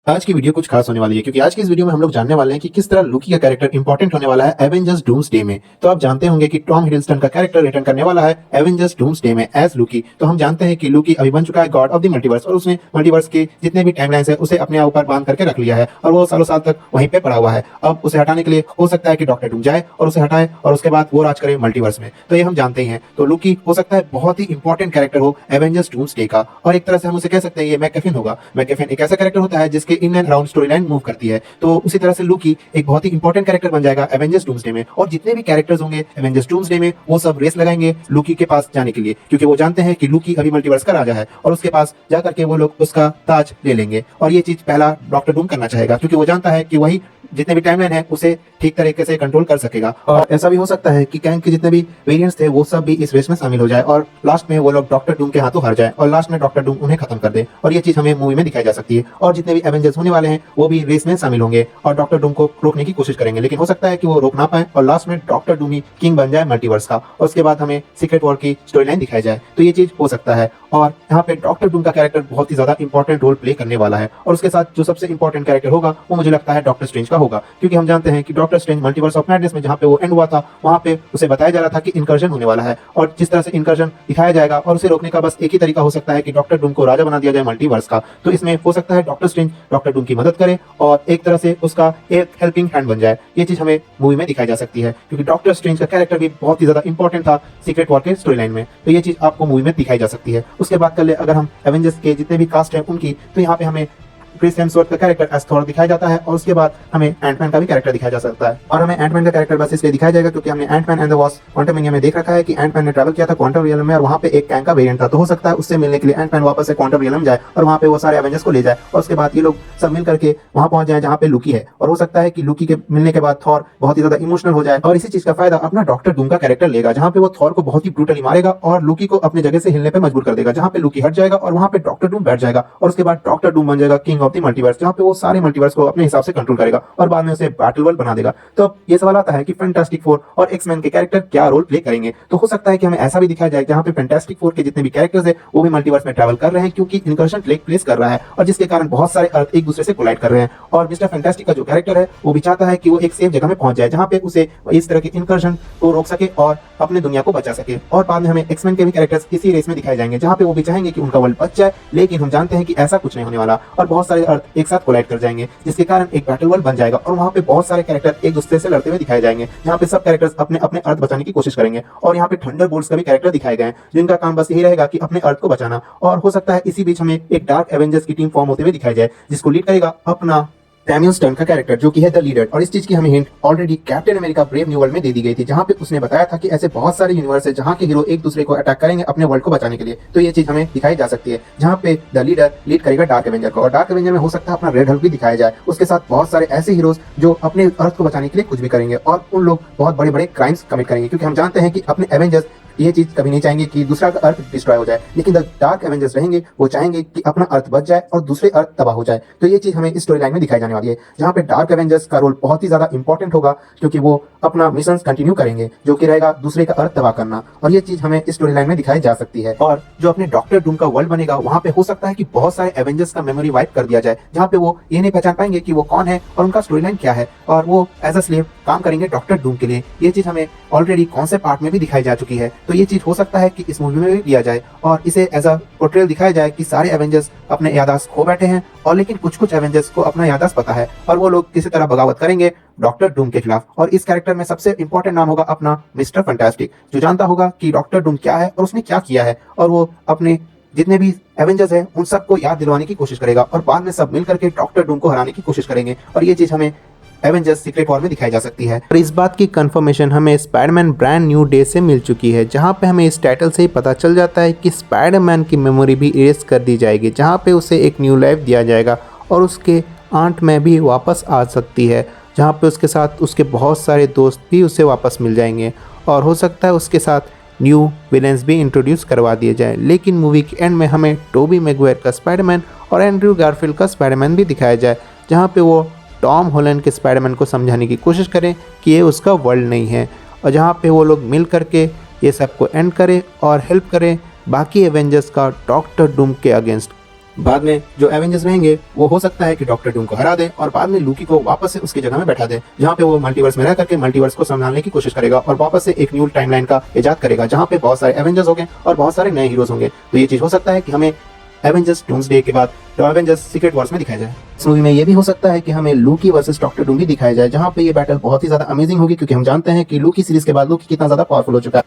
आज की वीडियो कुछ खास होने वाली है क्योंकि आज की इस वीडियो में हम लोग जानने वाले हैं कि किस तरह लूकी का कैरेक्टर इंपॉर्टेंट होने वाला है एवेंजर्स डूम्सडे में। तो आप जानते होंगे कि टॉम हिडलस्टन का कैरेक्टर रिटर्न करने वाला है एवेंजर्स डूम्सडे में एज लूकी। तो हम जानते हैं कि लूकी अभी बन चुका है गॉड ऑफ द मल्टीवर्स और उसने मल्टीवर्स के जितने भी टाइमलाइंस है उसे अपने ऊपर बांध करके रख लिया है और वो सालों साल तक वहीं पे पड़ा हुआ है। अब उसे हटाने के लिए हो सकता है कि डॉक्टर डूम जाए और उसे हटाए और उसके बाद वो राज करे मल्टीवर्स में। तो ये हम जानते ही हैं। तो लूकी हो सकता है बहुत ही इंपॉर्टेंट कैरेक्टर हो एवेंजर्स डूम्सडे का और एक तरह से हम उसे कह सकते हैं ये मैककेफिन होगा। मैककेफिन एक ऐसा कैरेक्टर होता है जिसके in and around story move करती है। तो उसी तरह से लूकी एक बहुत ही इंपॉर्टेंट कैरेक्टर बन जाएगा एवेंजर्स डूम्सडे में और जितने भी कैरेक्टर्स होंगे एवेंजर्स डूम्सडे में वो सब रेस लगाएंगे लूकी के पास जाने के लिए क्योंकि वो जानते हैं कि लूकी अभी मल्टीवर्स का राजा है और उसके पास जाकर के वो लोग उसका ताज ले लेंगे। और ये चीज पहला डॉक्टर डूम करना चाहेगा क्योंकि वो जानता है कि वही जितने भी टाइमलाइन है उसे ठीक तरीके से कंट्रोल कर सकेगा। और ऐसा भी हो सकता है कि कैंग के जितने भी वेरिएंट्स थे वो सब भी इस रेस में शामिल हो जाए और लास्ट में वो लोग डॉक्टर डूम के हाथों हार जाए और लास्ट में डॉक्टर डूम उन्हें खत्म कर दे। और ये चीज हमें मूवी में दिखाई जा सकती है और जितने भी एवेंजर्स होने वाले हैं वो भी रेस में शामिल होंगे और डॉक्टर डूम को रोकने की कोशिश करेंगे। लेकिन हो सकता है कि वो रोक ना पाए और लास्ट में डॉक्टर डूम ही किंग बन जाए मल्टीवर्स का और उसके बाद हमें सीक्रेट वॉर की स्टोरी लाइन दिखाई जाए। तो ये चीज हो सकता है और यहाँ पे डॉक्टर डूम का कैरेक्टर बहुत ही ज्यादा इंपॉर्टेंट रोल प्ले करने वाला है और उसके साथ जो सबसे इंपॉर्टेंट कैरेक्टर होगा वो मुझे लगता है डॉक्टर स्ट्रेंज का होगा क्योंकि हम जानते हैं कि doctor strange multiverse of madness में जहाँ पे वो एंड हुआ था वहाँ पे उसे बताया जा रहा था कि इनकर्जन होने वाला है और जिस तरह से इनकर्जन दिखाया जाएगा और उसे रोकने का बस एक ही तरीका हो सकता है कि डॉक्टर डूम को राजा बना दिया जाए मल्टीवर्स का। तो इसमें हो सकता है डॉक्टर स्ट्रेंज डॉक्टर डूम की मदद करे और एक तरह से उसका एक हेल्पिंग हैंड बन जाए। ये चीज हमें मूवी में दिखाई जा सकती है क्योंकि डॉक्टर स्ट्रेंज का कैरेक्टर भी बहुत ही ज्यादा इंपॉर्टेंट था सीक्रेट वॉर के स्टोरी लाइन में। तो ये चीज आपको मूवी में दिखाई जा सकती है। उसके बाद कर ले अगर हम एवेंजर्स के जितने भी कास्ट है उनकी, तो यहाँ पे हमें क्रिस हेम्सवर्थ का कैरेक्टर एज थॉर दिखाया जाता है और उसके बाद हमें एंटमैन का भी कैरेक्टर दिखाया जा सकता है। और हमें एंटमैन का कैरेक्टर बस इसलिए दिखाया जाएगा क्योंकि हमने एंटमैन एंड द वास्प क्वांटमनिया में देख रखा है कि एंटमैन ने ट्रैवल किया था क्वांटम रियलम में और वहाँ पे एक कैंग का वेरिएंट था। तो हो सकता है उससे मिलने के लिए एंटमैन वापस से क्वांटम रियलम जाए और वहाँ पे वो सारे एवेंजर्स को ले जाए और उसके बाद ये लोग सब मिल करके वहाँ पहुंच जाए जहाँ पे लूकी है। और हो सकता है कि लूकी के मिलने के बाद थॉर बहुत ही ज्यादा इमोशनल हो जाए और इसी चीज का फायदा अपना डॉक्टर डूम का कैरेक्टर लेगा जहाँ पे वो थॉर को बहुत ही ब्रूटली मारेगा और लूकी को अपनी जगह से हिलने पे मजबूर कर देगा, जहाँ पे लूकी हट जाएगा और वहाँ पे डॉक्टर डूम बैठ जाएगा और उसके बाद डॉक्टर डूम बन जाएगा किंग ऑफ द मल्टीवर्स, जहाँ पे वो सारे मल्टीवर्स को अपने हिसाब से कंट्रोल करेगा और बाद में उसे बैटल वर्ल्ड बना देगा। तो अब ये सवाल आता है कि फैंटास्टिक फोर और एक्समैन के कैरेक्टर क्या रोल प्ले करेंगे। तो हो सकता है कि हमें ऐसा भी दिखाया जाए जहाँ पे फैंटास्टिक फोर के जितने भी कैरेक्टर्स है वो भी मल्टीवर्स में ट्रैवल कर रहे हैं क्योंकि इनकर्जन टेक प्लेस कर रहा है और जिसके कारण बहुत सारे अर्थ एक दूसरे से कोलाइड कर रहे हैं और मिस्टर फैंटास्टिक का जो कैरेक्टर है वो भी चाहता है कि वो एक सेफ जगह में पहुंच जाए जहाँ पे उसे इस तरह के इनकर्जन को रोक सके और अपने दुनिया को बचा सके। और बाद में हमें एक्समैन के भी कैरेक्टर्स इसी रेस में दिखाए जाएंगे जहाँ पे वो भी चाहेंगे कि उनका वर्ल्ड बच जाए, लेकिन हम जानते हैं कि ऐसा कुछ नहीं होने वाला और बहुत सारे अर्थ एक साथ कोलाइड कर जाएंगे जिसके कारण एक बैटल वर्ल्ड बन जाएगा और वहाँ पे बहुत सारे कैरेक्टर एक दूसरे से लड़ते हुए दिखाए जाएंगे जहाँ पे सब कैरेक्टर्स अपने अपने अर्थ बचाने की कोशिश करेंगे। और यहाँ पे थंडरबोल्ट्स का भी कैरेक्टर दिखाए गए हैं जिनका काम बस यही रहेगा कि अपने अर्थ को बचाना। और हो सकता है इसी बीच हमें एक डार्क एवेंजर्स की टीम फॉर्म होते हुए दिखाई जाए जिसको लीड करेगा अपना सैमुअल स्टर्न का कैरेक्टर जो कि है द लीडर। और इस चीज की हमें hint already captain America brave new world में दे दी गई थी जहां पे उसने बताया था कि ऐसे बहुत सारे यूनिवर्स है जहां के हीरो एक दूसरे को अटैक करेंगे अपने वर्ल्ड को बचाने के लिए। तो ये चीज हमें दिखाई जा सकती है जहां पे द लीडर लीड करेगा डार्क एवेंजर को और डार्क एवेंजर में हो सकता है अपना रेड हल्क भी दिखाया जाए, उसके साथ बहुत सारे ऐसे हीरोज जो अपने अर्थ को बचाने के लिए कुछ भी करेंगे और उन लोग बहुत बड़े बड़े क्राइम्स कमिट करेंगे क्योंकि हम जानते हैं कि अपने एवेंजर्स ये चीज कभी नहीं चाहेंगे कि दूसरा का अर्थ डिस्ट्रॉय हो जाए, लेकिन द डार्क एवेंजर्स रहेंगे वो चाहेंगे कि अपना अर्थ बच जाए और दूसरे अर्थ तबाह हो जाए। तो ये चीज हमें इस स्टोरी लाइन में दिखाई जाने वाली है जहाँ पे डार्क एवेंजर्स का रोल बहुत ही ज्यादा इंपॉर्टेंट होगा क्योंकि वो अपना मिशन कंटिन्यू करेंगे जो कि रहेगा दूसरे का अर्थ तबाह करना और ये चीज हमें इस स्टोरी लाइन में दिखाई जा सकती है। और जो अपने डॉक्टर डूम का वर्ल्ड बनेगा वहाँ पे हो सकता है कि बहुत सारे एवेंजर्स का मेमोरी वाइप कर दिया जाए जहाँ पे वो ये नहीं पहचान पाएंगे कि वो कौन है और उनका स्टोरी लाइन क्या है और वो एज अ स्लेव काम करेंगे डॉक्टर डूम के लिए। ये चीज हमें ऑलरेडी कौन से पार्ट में भी दिखाई जा चुकी है। तो ये चीज हो सकता है कि इस मूवी में भी लिया जाए और इसे एज अ पोर्ट्रेल दिखाया जाए कि सारे एवेंजर्स अपने याददाश्त खो बैठे हैं और लेकिन कुछ एवेंजर्स को अपना याददाश्त पता है और वो लोग किसी तरह बगावत करेंगे डॉक्टर डूम के खिलाफ। और इस कैरेक्टर में सबसे इंपॉर्टेंट नाम होगा अपना मिस्टर फैंटास्टिक जो जानता होगा कि डॉक्टर डूम क्या है और उसने क्या किया है और वो अपने जितने भी एवेंजर्स हैं उन सबको याद दिलवाने की कोशिश करेगा और बाद में सब मिलकर के डॉक्टर डूम को हराने की कोशिश करेंगे और ये चीज हमें एवेंजर्स सीक्रेट वॉर में दिखाई जा सकती है। और इस बात की कंफर्मेशन हमें स्पाइडरमैन ब्रांड न्यू डे से मिल चुकी है जहां पे हमें इस टाइटल से ही पता चल जाता है कि स्पाइडरमैन की मेमोरी भी इरेज कर दी जाएगी जहां पे उसे एक न्यू लाइफ दिया जाएगा और उसके आंट में भी वापस आ सकती है जहां पे उसके साथ उसके बहुत सारे दोस्त भी उसे वापस मिल जाएंगे और हो सकता है उसके साथ न्यू विलेंस भी इंट्रोड्यूस करवा दिए जाए। लेकिन मूवी के एंड में हमें टोबी मैगवायर का स्पाइडरमैन और एंड्रयू गारफील्ड का स्पाइडरमैन भी दिखाया जाए जहाँ पे वो टॉम हॉलैंड के स्पाइडरमैन को समझाने की कोशिश करें कि ये उसका वर्ल्ड नहीं है और जहाँ पे वो लोग मिल करके ये सबको एंड करें और हेल्प करें बाकी एवेंजर्स का डॉक्टर डूम के अगेंस्ट। बाद में जो एवेंजर्स रहेंगे वो हो सकता है कि डॉक्टर डूम को हरा दे और बाद में लूकी को वापस से उसकी जगह में बैठा दे, जहाँ पे वो मल्टीवर्स में रह करके मल्टीवर्स को संभालने की कोशिश करेगा और वापस से एक न्यू टाइमलाइन का इजाद करेगा, जहाँ पे बहुत सारे एवेंजर्स होंगे और बहुत सारे नए हीरोज होंगे। तो ये चीज हो सकता है कि हमें एवेंजर्स डूम्सडे के बाद एवेंजर्स सीक्रेट वॉर्स में दिखाया जाए। इस मूवी में ये भी हो सकता है कि हमें लूकी वर्सेस डॉक्टर डूम भी दिखाया जाए, जहाँ पे ये बैटल बहुत ही ज्यादा अमेजिंग होगी, क्योंकि हम जानते हैं कि लूकी सीरीज के बाद लूकी कितना ज्यादा पावरफुल हो चुका है।